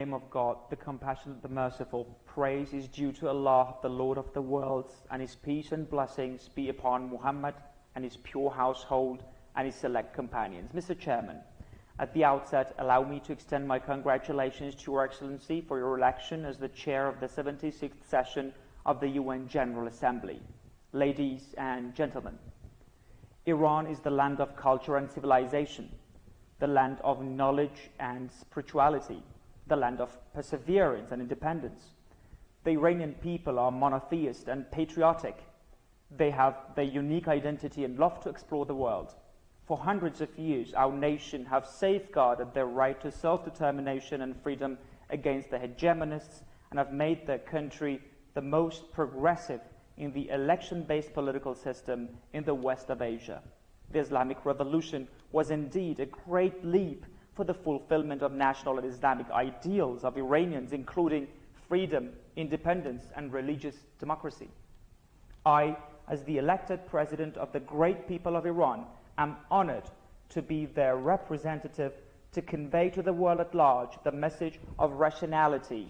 name of God, the compassionate, the merciful. Praise is due to Allah, the Lord of the worlds, and His peace and blessings be upon Muhammad and his pure household and his select companions. Mr. Chairman, at the outset, allow me to extend my congratulations to Your Excellency for your election as the chair of the 76th session of the UN General Assembly. Ladies and gentlemen, Iran is the land of culture and civilization, the land of knowledge and spirituality, the land of perseverance and independence. The Iranian people are monotheist and patriotic. They have their unique identity and love to explore the world. For hundreds of years, our nation have safeguarded their right to self-determination and freedom against the hegemonists and have made their country the most progressive in the election-based political system in the west of Asia. The Islamic Revolution was indeed a great leap for the fulfillment of national and Islamic ideals of Iranians, including freedom, independence, and religious democracy. I, as the elected president of the great people of Iran, am honored to be their representative to convey to the world at large the message of rationality,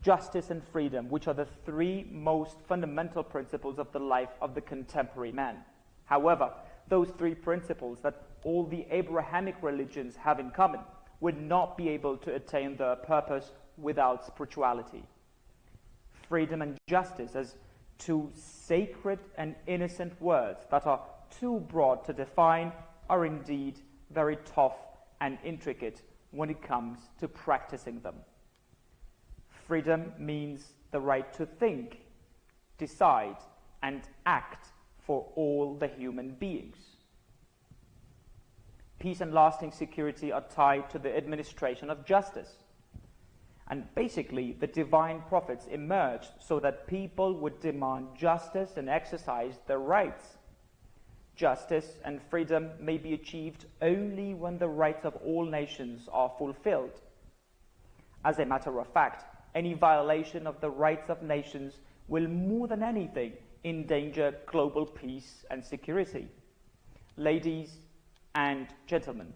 justice, and freedom, which are the three most fundamental principles of the life of the contemporary man. However, those three principles that all the Abrahamic religions have in common would not be able to attain their purpose without spirituality. Freedom and justice as two sacred and innocent words that are too broad to define are indeed very tough and intricate when it comes to practicing them. Freedom means the right to think, decide, and act for all the human beings. Peace and lasting security are tied to the administration of justice. And basically, the divine prophets emerged so that people would demand justice and exercise their rights. Justice and freedom may be achieved only when the rights of all nations are fulfilled. As a matter of fact, any violation of the rights of nations will more than anything endanger global peace and security. Ladies and gentlemen,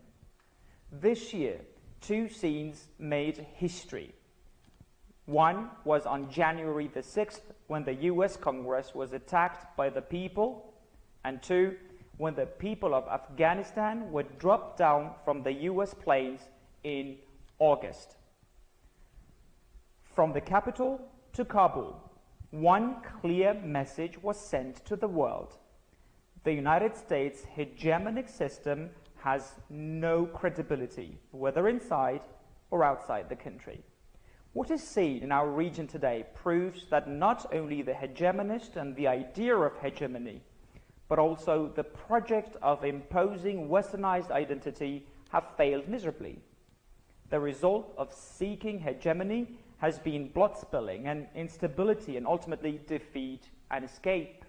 this year, two scenes made history. One was on January the 6th, when the US Congress was attacked by the people, and two, when the people of Afghanistan were dropped down from the US planes in August. From the capital to Kabul, one clear message was sent to the world. The United States hegemonic system has no credibility, whether inside or outside the country. What is seen in our region today proves that not only the hegemonist and the idea of hegemony, but also the project of imposing westernized identity have failed miserably. The result of seeking hegemony has been blood spilling and instability and ultimately defeat and escape.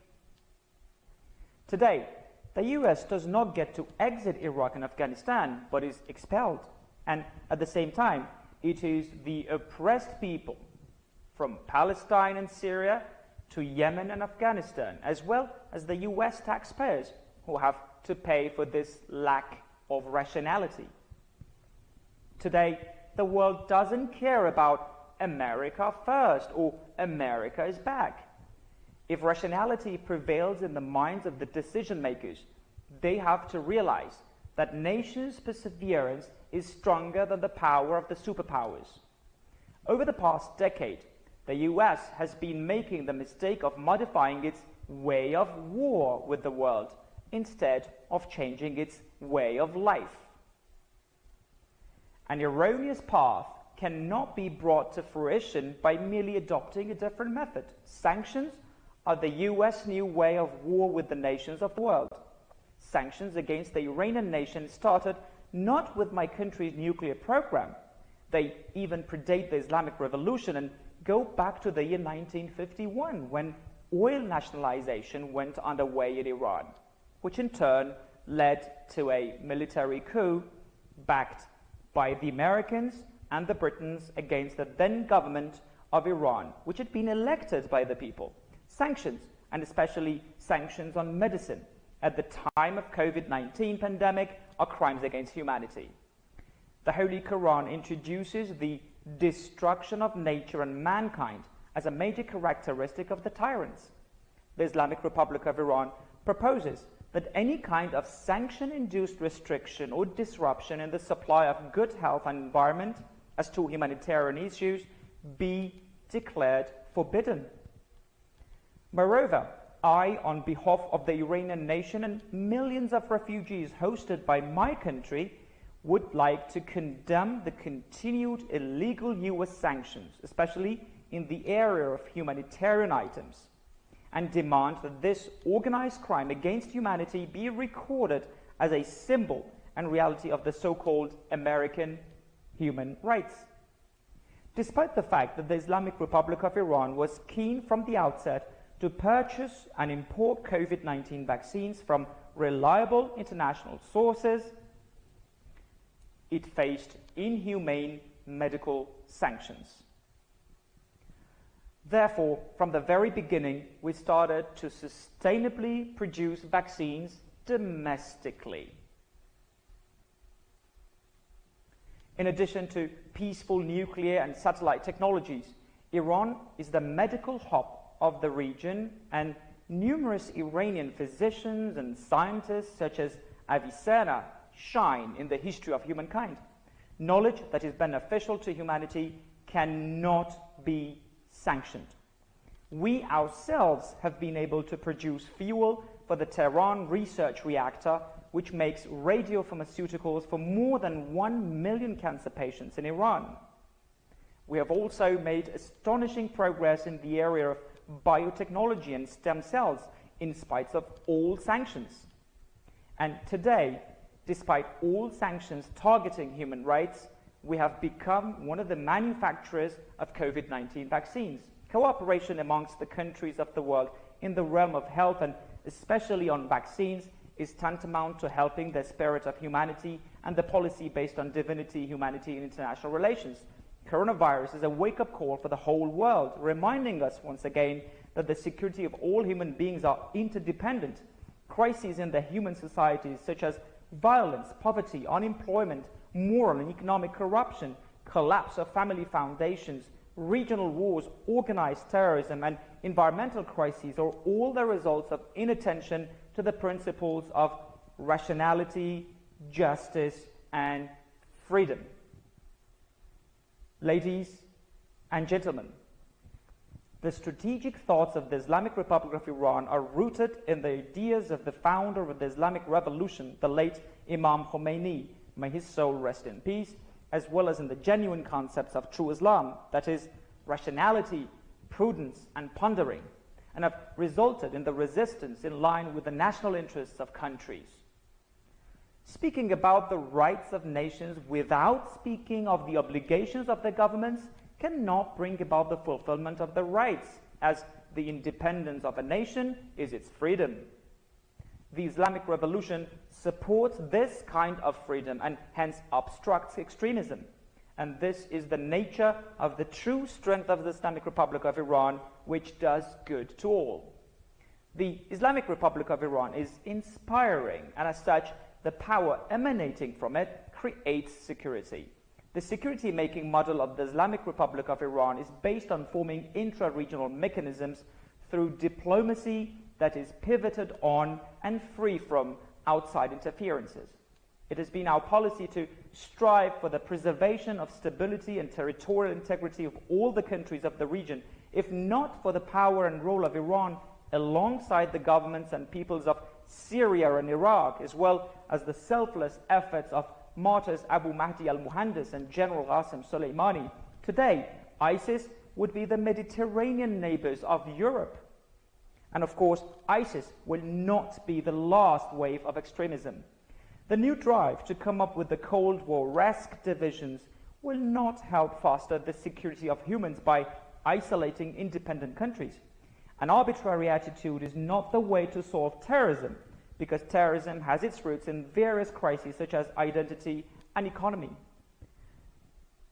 Today, the US does not get to exit Iraq and Afghanistan, but is expelled. And at the same time, it is the oppressed people from Palestine and Syria to Yemen and Afghanistan, as well as the US taxpayers who have to pay for this lack of rationality. Today, the world doesn't care about America first or America is back. If rationality prevails in the minds of the decision makers, they have to realize that nations' perseverance is stronger than the power of the superpowers. Over the past decade, the US has been making the mistake of modifying its way of war with the world instead of changing its way of life. An erroneous path cannot be brought to fruition by merely adopting a different method. Sanctions are the US new way of war with the nations of the world. Sanctions against the Iranian nation started not with my country's nuclear program. They even predate the Islamic Revolution and go back to the year 1951, when oil nationalization went underway in Iran, which in turn led to a military coup backed by the Americans and the Britons against the then government of Iran, which had been elected by the people. Sanctions, and especially sanctions on medicine at the time of COVID-19 pandemic, are crimes against humanity. The Holy Quran introduces the destruction of nature and mankind as a major characteristic of the tyrants. The Islamic Republic of Iran proposes that any kind of sanction-induced restriction or disruption in the supply of good health and environment as to humanitarian issues be declared forbidden. Moreover, I, on behalf of the Iranian nation and millions of refugees hosted by my country, would like to condemn the continued illegal US sanctions, especially in the area of humanitarian items, and demand that this organized crime against humanity be recorded as a symbol and reality of the so-called American human rights. Despite the fact that the Islamic Republic of Iran was keen from the outset to purchase and import COVID-19 vaccines from reliable international sources, it faced inhumane medical sanctions. Therefore, from the very beginning, we started to sustainably produce vaccines domestically. In addition to peaceful nuclear and satellite technologies, Iran is the medical hub of the region, and numerous Iranian physicians and scientists such as Avicenna shine in the history of humankind. Knowledge that is beneficial to humanity cannot be sanctioned. We ourselves have been able to produce fuel for the Tehran research reactor, which makes radiopharmaceuticals for more than 1 million cancer patients in Iran. We have also made astonishing progress in the area of biotechnology and stem cells in spite of all sanctions. And today, despite all sanctions targeting human rights, we have become one of the manufacturers of COVID-19 vaccines. Cooperation amongst the countries of the world in the realm of health, and especially on vaccines, is tantamount to helping the spirit of humanity and the policy based on divinity, humanity, and international relations. Coronavirus is a wake-up call for the whole world, reminding us once again that the security of all human beings are interdependent. Crises in the human societies such as violence, poverty, unemployment, moral and economic corruption, collapse of family foundations, regional wars, organized terrorism, and environmental crises are all the results of inattention to the principles of rationality, justice, and freedom. Ladies and gentlemen, the strategic thoughts of the Islamic Republic of Iran are rooted in the ideas of the founder of the Islamic Revolution, the late Imam Khomeini, may his soul rest in peace, as well as in the genuine concepts of true Islam, that is, rationality, prudence, and pondering, and have resulted in the resistance in line with the national interests of countries. Speaking about the rights of nations without speaking of the obligations of the governments cannot bring about the fulfillment of the rights, as the independence of a nation is its freedom. The Islamic Revolution supports this kind of freedom and hence obstructs extremism. And this is the nature of the true strength of the Islamic Republic of Iran, which does good to all. The Islamic Republic of Iran is inspiring, and as such, the power emanating from it creates security. The security-making model of the Islamic Republic of Iran is based on forming intra-regional mechanisms through diplomacy that is pivoted on and free from outside interferences. It has been our policy to strive for the preservation of stability and territorial integrity of all the countries of the region, if not for the power and role of Iran alongside the governments and peoples of Syria and Iraq, as well as the selfless efforts of martyrs Abu Mahdi al-Muhandis and General Qasem Soleimani. Today, ISIS would be the Mediterranean neighbors of Europe. And of course, ISIS will not be the last wave of extremism. The new drive to come up with the Cold War-esque divisions will not help foster the security of humans by isolating independent countries. An arbitrary attitude is not the way to solve terrorism, because terrorism has its roots in various crises such as identity and economy.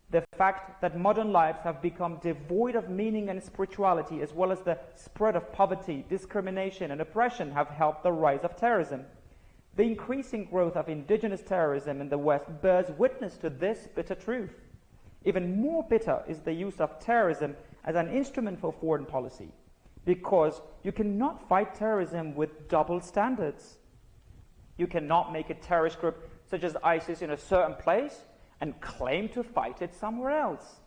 The fact that modern lives have become devoid of meaning and spirituality, as well as the spread of poverty, discrimination, and oppression, have helped the rise of terrorism. The increasing growth of indigenous terrorism in the West bears witness to this bitter truth. Even more bitter is the use of terrorism as an instrument for foreign policy, because you cannot fight terrorism with double standards. You cannot make a terrorist group such as ISIS in a certain place and claim to fight it somewhere else.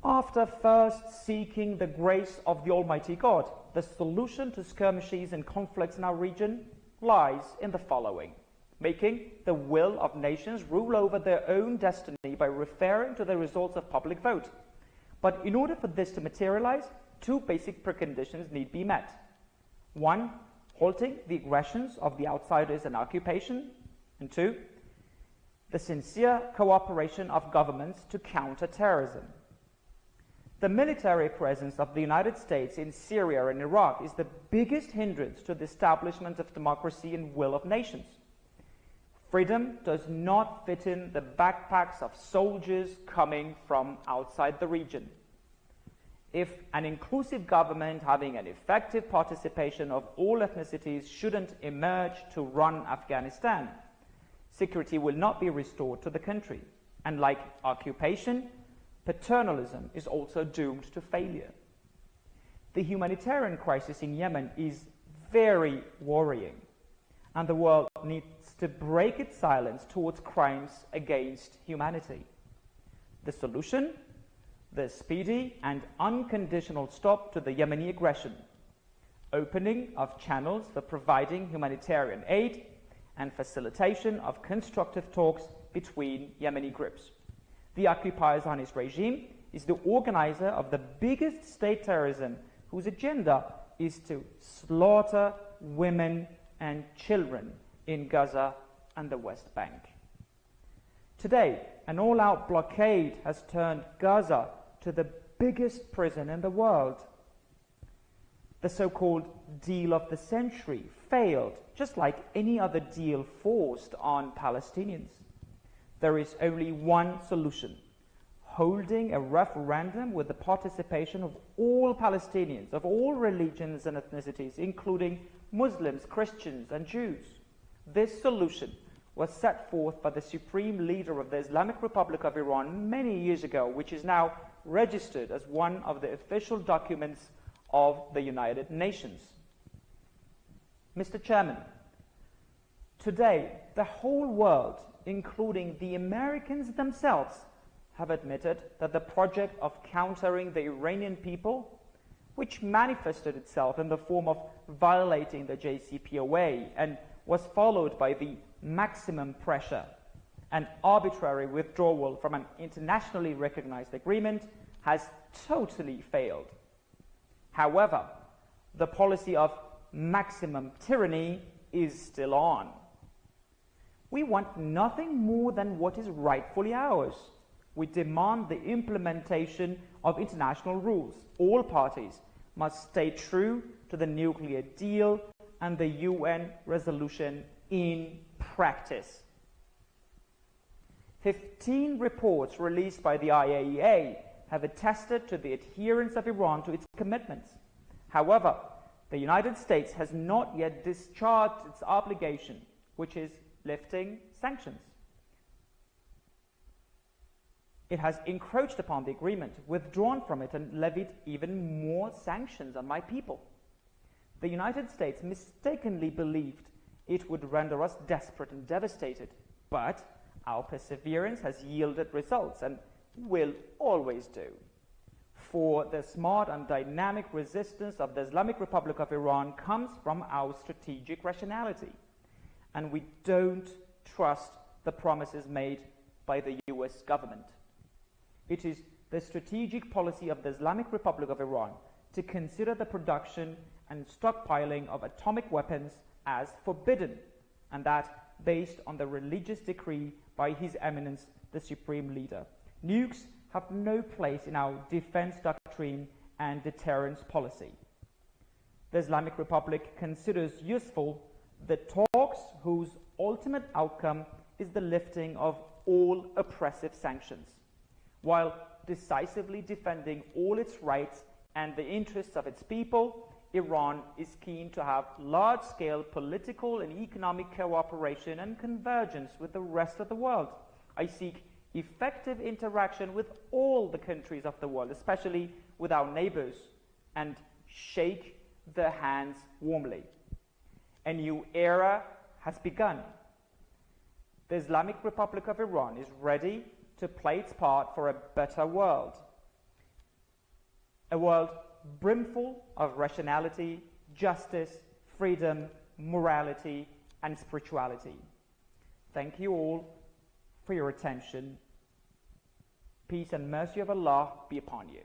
After first seeking the grace of the Almighty God, the solution to skirmishes and conflicts in our region lies in the following: making the will of nations rule over their own destiny by referring to the results of public vote. But in order for this to materialize, two basic preconditions need be met. One, halting the aggressions of the outsiders and occupation, and two, the sincere cooperation of governments to counter terrorism. The military presence of the United States in Syria and Iraq is the biggest hindrance to the establishment of democracy and will of nations. Freedom does not fit in the backpacks of soldiers coming from outside the region. If an inclusive government having an effective participation of all ethnicities shouldn't emerge to run Afghanistan, security will not be restored to the country. And like occupation, paternalism is also doomed to failure. The humanitarian crisis in Yemen is very worrying, and the world needs to break its silence towards crimes against humanity. The solution? The speedy and unconditional stop to the Yemeni aggression, opening of channels for providing humanitarian aid, and facilitation of constructive talks between Yemeni groups. The occupier Zionist regime is the organizer of the biggest state terrorism, whose agenda is to slaughter women and children in Gaza and the West Bank. Today, an all-out blockade has turned Gaza to the biggest prison in the world. The so-called deal of the century failed, just like any other deal forced on Palestinians. There is only one solution: holding a referendum with the participation of all Palestinians, of all religions and ethnicities, including Muslims, Christians, and Jews. This solution was set forth by the supreme leader of the Islamic Republic of Iran many years ago, which is now registered as one of the official documents of the United Nations. Mr. Chairman, today the whole world, including the Americans themselves, have admitted that the project of countering the Iranian people, which manifested itself in the form of violating the JCPOA and was followed by the maximum pressure and arbitrary withdrawal from an internationally recognized agreement, has totally failed. However, the policy of maximum tyranny is still on. We want nothing more than what is rightfully ours. We demand the implementation of international rules. All parties must stay true to the nuclear deal and the UN resolution in practice. 15 reports released by the IAEA have attested to the adherence of Iran to its commitments. However, the United States has not yet discharged its obligation, which is lifting sanctions. It has encroached upon the agreement, withdrawn from it, and levied even more sanctions on my people. The United States mistakenly believed it would render us desperate and devastated, but our perseverance has yielded results and will always do. For the smart and dynamic resistance of the Islamic Republic of Iran comes from our strategic rationality, and we don't trust the promises made by the US government. It is the strategic policy of the Islamic Republic of Iran to consider the production and stockpiling of atomic weapons as forbidden, and that based on the religious decree by His Eminence, the Supreme Leader. Nukes have no place in our defense doctrine and deterrence policy. The Islamic Republic considers useful the talks whose ultimate outcome is the lifting of all oppressive sanctions, while decisively defending all its rights and the interests of its people. Iran is keen to have large-scale political and economic cooperation and convergence with the rest of the world. I seek effective interaction with all the countries of the world, especially with our neighbors, and shake their hands warmly. A new era has begun. The Islamic Republic of Iran is ready to play its part for a better world. A world brimful of rationality, justice, freedom, morality, and spirituality. Thank you all for your attention. Peace and mercy of Allah be upon you.